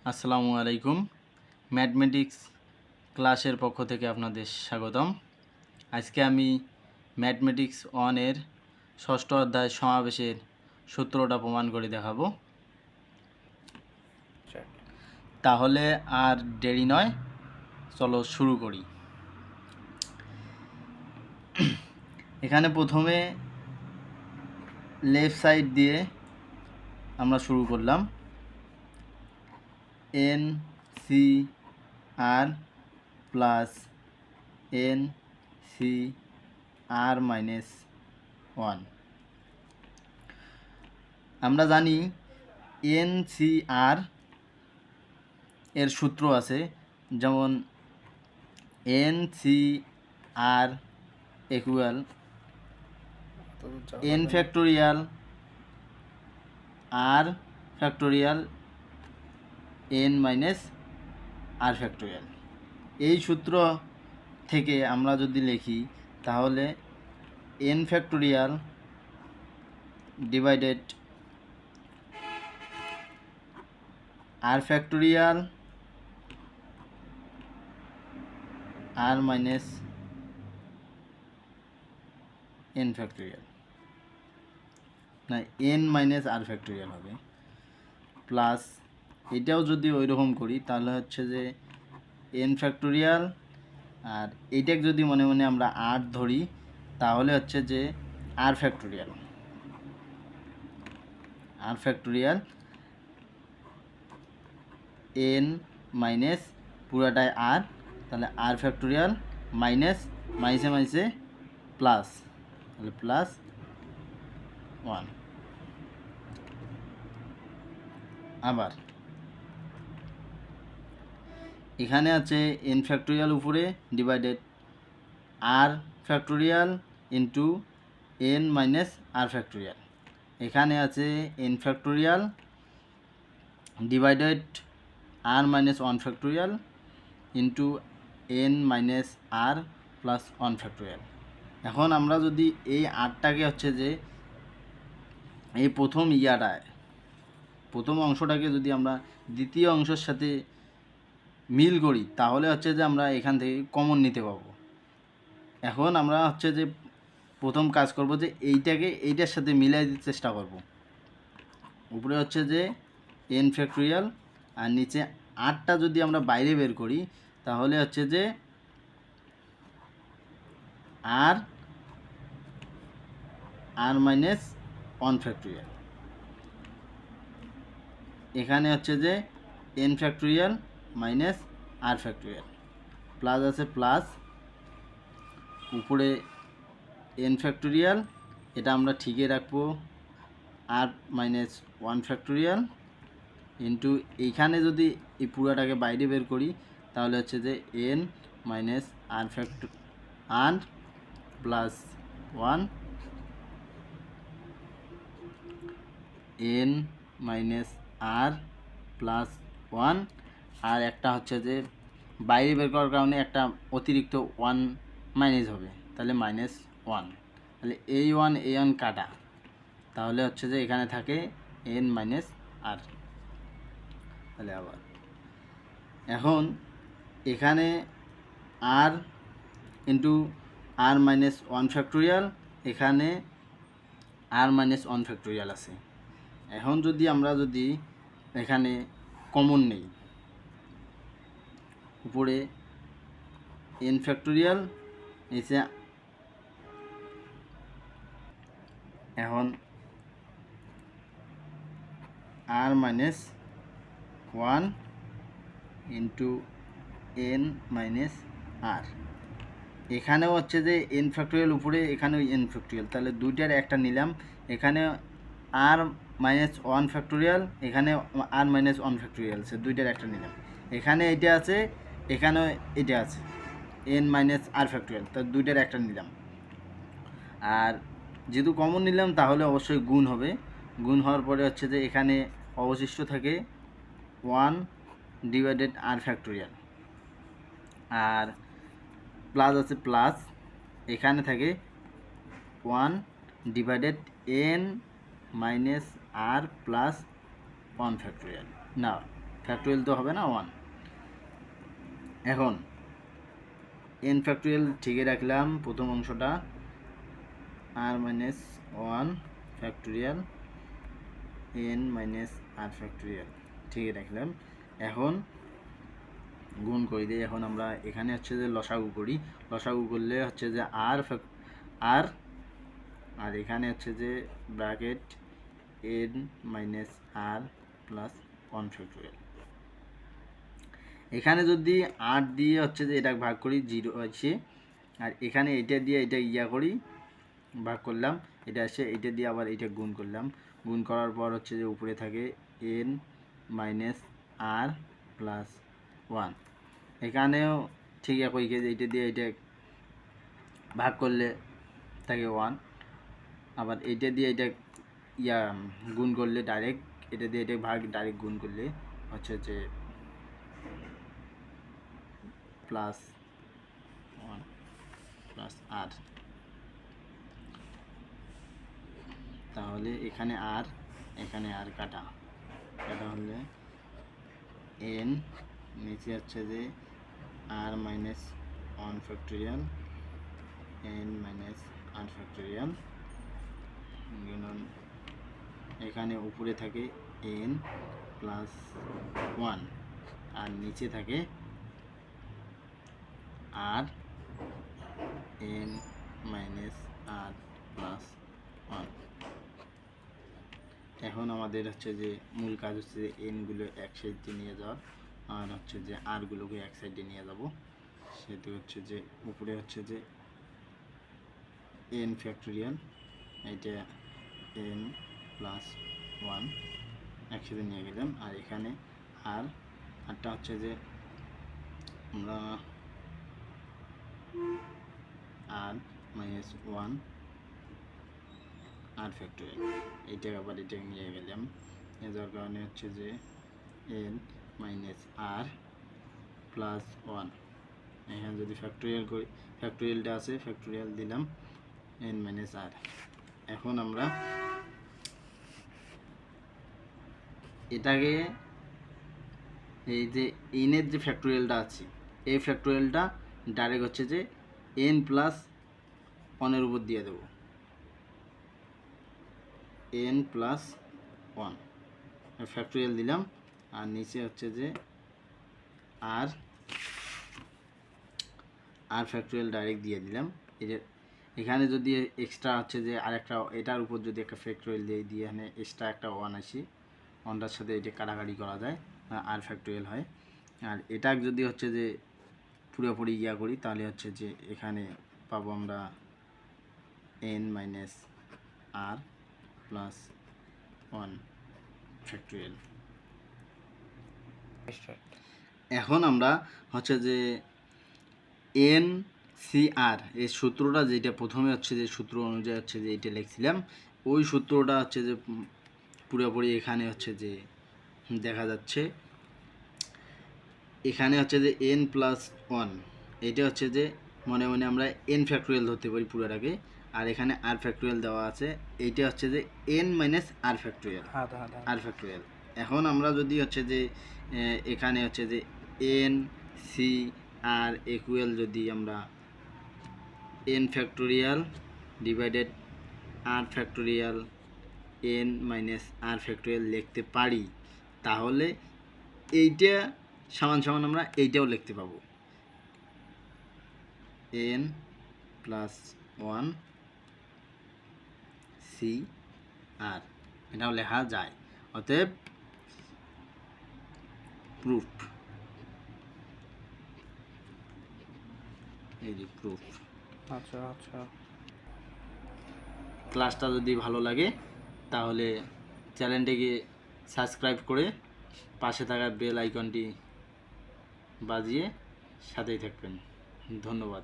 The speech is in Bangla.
আসসালামু আলাইকুম। ম্যাথমেটিক্স ক্লাসের পক্ষ থেকে আপনাদের স্বাগতম। আজকে আমি ম্যাথমেটিক্স 1-এর ষষ্ঠ অধ্যায় সমাবেশের সূত্রটা প্রমাণ করে দেখাবো। তাহলে আর দেরি নয়, চলো শুরু করি। এখানে প্রথমে লেফট সাইড দিয়ে আমরা শুরু করলাম। এন সি আর প্লাস এন সি আর মাইনাস 1। আমরা জানি এন সি আর এর সূত্র আছে, যেমন এন সি আর equal N factorial r factorial N minus r factorial. এই সূত্র থেকে আমরা যদি লিখি তাহলে N factorial divided r factorial আর মাইনাস এন ফ্যাক্টোরিয়াল, না এন মাইনাস আর ফ্যাক্টোরিয়াল হবে, প্লাস এটাও যদি ওই রকম করি তাহলে হচ্ছে যে এন ফ্যাক্টোরিয়াল, আর এইটাকে যদি মনে মনে আমরা আর ধরি তাহলে হচ্ছে যে আর ফ্যাক্টোরিয়াল এন মাইনাস পুরাটায় আর, তাহলে আর ফ্যাক্টোরিয়াল মাইনাস মাইসে মাইসে প্লাস, তাহলে প্লাস 1। আবার এখানে আছে এন ফ্যাক্টোরিয়াল উপরে divided r factorial into n minus r factorial. এখানে আছে n factorial divided r minus 1 factorial into n minus r plus 1 factorial. এখন আমরা যদি এই আরটাকে হচ্ছে যে এই প্রথম অংশটাকে যদি আমরা দ্বিতীয় অংশের সাথে মিল করি তাহলে হচ্ছে যে আমরা এখান থেকে কমন নিতে পাবো। এখন আমরা হচ্ছে যে প্রথম কাজ করব যে এইটাকে এইটার সাথে মিলাই দিতে চেষ্টা করব। উপরে হচ্ছে যে এন ফ্যাক্টোরিয়াল আর নিচে আরটা যদি আমরা বাইরে বের করি তাহলে হচ্ছে যে আর আর মাইনাস 1 ফ্যাক্টোরিয়াল। এখানে হচ্ছে যে N factorial minus r factorial, plus আছে প্লাস, উপরে এন ফ্যাক্টোরিয়াল, এটা আমরা ঠিকই রাখবো, আর মাইনাস 1 ফ্যাক্টোরিয়াল ইন্টু এইখানে যদি এই পুরাটাকে বাইরে বের করি তাহলে হচ্ছে যে এন মাইনাস আর আর plus 1 N minus r plus 1, আর একটা হচ্ছে যে বাইরে বের করার কারণে একটা অতিরিক্ত 1 মাইনাস হবে, তাহলে মাইনাস 1, তাহলে এই 1 কাটা, তাহলে হচ্ছে যে এখানে থাকে এন মাইনাস আর। তাহলে আবার এখন এখানে আর ইন্টু আর মাইনাস 1 ফ্যাক্টোরিয়াল, এখানে আর মাইনাস 1 ফ্যাক্টোরিয়াল আছে। এখন যদি আমরা এখানে কমন নেই, উপরে এন ফ্যাক্টোরিয়াল, নিচে এখন আর মাইনাস 1 ইন্টু এন মাইনাস আর, এখানেও হচ্ছে যে এন ফ্যাক্টোরিয়াল উপরে, এখানেও এন ফ্যাক্টোরিয়াল, তাহলে দুইটার একটা নিলাম। এখানে আর মাইনাস 1 ফ্যাক্টোরিয়াল, এখানে আর মাইনাস 1 ফ্যাক্টোরিয়াল, সে দুইটার একটা নিলাম। এখানে এটা আছে, এখানেও এটা আছে, এন মাইনাস আর ফ্যাক্টোরিয়াল, তো দুইটার একটা নিলাম। আর যেহেতু কমন নিলাম তাহলে অবশ্যই গুণ হবে। গুণ হওয়ার পরে হচ্ছে যে এখানে অবশিষ্ট থাকে 1 ডিভাইডেড আর ফ্যাক্টোরিয়াল, আর প্লাস আছে প্লাস, এখানে থাকে 1 divided N minus r plus 1 factorial, না ফ্যাক্টোরিয়াল তো হবে না 1। এখন n ফ্যাক্টোরিয়াল ঠিকই রাখলাম প্রথম অংশটা, r minus 1 factorial n minus r factorial ঠিকই রাখলাম। এখন গুণ করে দিই। এখন আমরা এখানে হচ্ছে যে লসাগু করি, লসাগু করলে হচ্ছে যে r আর এখানে হচ্ছে যে bracket n minus r plus 1 factorial. এখানে যদি 8 দিয়ে হচ্ছে যে এটা ভাগ করি 0 আছে, আর এখানে এটা দিয়ে এটা করি ভাগ করলাম, এটা আসে, এটা দিয়ে আবার এটা গুণ করলাম, গুণ করার পর হচ্ছে যে উপরে থাকে n মাইনাস r প্লাস 1। এখানেও ঠিক একই কেজি, এটা দিয়ে এটা ভাগ করলে থাকে 1, আবার এটা দিয়ে এটা গুণ করলে ডাইরেক্ট, এটা দিয়ে এটা ভাগ ডাইরেক্ট গুণ করলে হচ্ছে যে প্লাস 1 প্লাস r। তাহলে এখানে r কাটা হলে n নিচে হচ্ছে যে r minus 1 factorial n minus r factorial গুণন এখানে উপরে থাকে n প্লাস 1 আর নিচে থাকে r n minus r plus 1। এখন আমাদের হচ্ছে যে মূল কাজ হচ্ছে যে এনগুলো এক সাইডে নিয়ে যাওয়ার, আর হচ্ছে যে আরগুলোকে এক সাইডে নিয়ে যাব। সেটা হচ্ছে যে উপরে হচ্ছে যে এন ফ্যাক্টোরিয়াল, এটা এন প্লাস 1 একসাথে নিয়ে গেলাম, আর এখানে আরটা হচ্ছে যে আমরা আর মাইনাস 1 r ফ্যাক্টোরিয়াল, এইটা আবার এটা নিয়ে গেলাম, যার কারণে হচ্ছে যে n মাইনাস r প্লাস 1। এখানে যদি ফ্যাক্টোরিয়াল করি, ফ্যাক্টোরিয়ালটা আছে, ফ্যাক্টোরিয়াল দিলাম n মাইনাস r। এখন আমরা এটাকে এই যে n এর যে ফ্যাক্টোরিয়ালটা আছে, এই ফ্যাক্টোরিয়ালটা ডাইরেক্ট হচ্ছে যে n প্লাস 1 এর উপর দিয়ে দেবো, n প্লাস 1 ফ্যাক্টোরিয়াল দিলাম, আর নিচে হচ্ছে যে আর ফ্যাক্টোরিয়াল ডাইরেক্ট দিয়ে দিলাম। এখানে যদি এক্সট্রা হচ্ছে যে আরেকটা এটার উপর যদি একটা ফ্যাক্টোরিয়াল দিয়ে এখানে এক্সট্রা একটা 1 আসি, 1টার সাথে এটা কাটাকাটি করা যায়, আর ফ্যাক্টোরিয়াল হয়। আর এটা যদি হচ্ছে যে পুরোপুরি করি, তাহলে হচ্ছে যে এখানে পাবো আমরা n minus r plus 1 factorial. এখন আমরা হচ্ছে যে এন সি আর এই সূত্রটা, যেটা প্রথমে হচ্ছে যে সূত্র অনুযায়ী হচ্ছে যে এটা লিখছিলাম, ওই সূত্রটা হচ্ছে যে পুরোপুরি এখানে হচ্ছে যে দেখা যাচ্ছে। এখানে হচ্ছে যে n প্লাস 1, এটা হচ্ছে যে মনে মনে আমরা n ফ্যাক্টোরিয়াল ধরতে পারি পুরোটাকে, আর এখানে r ফ্যাক্টোরিয়াল দেওয়া আছে, এইটা হচ্ছে যে n মাইনাস r ফ্যাক্টোরিয়াল। এখন আমরা যদি হচ্ছে যে এখানে হচ্ছে যে n সি আর ইকুয়াল যদি আমরা n factorial divided r factorial n minus r factorial লিখতে পারি, তাহলে এইটা সমান সমান আমরা এইটাও লিখতে পাবো, n প্লাস 1 সি আর, এটাও লেখা যায়। অতএব প্রুফ, এই যে প্রুফ। আচ্ছা। ক্লাসটা যদি ভালো লাগে তাহলে চ্যানেলটিকে সাবস্ক্রাইব করে পাশে থাকা বেল আইকনটি বাজিয়ে সাথেই থাকবেন। ধন্যবাদ।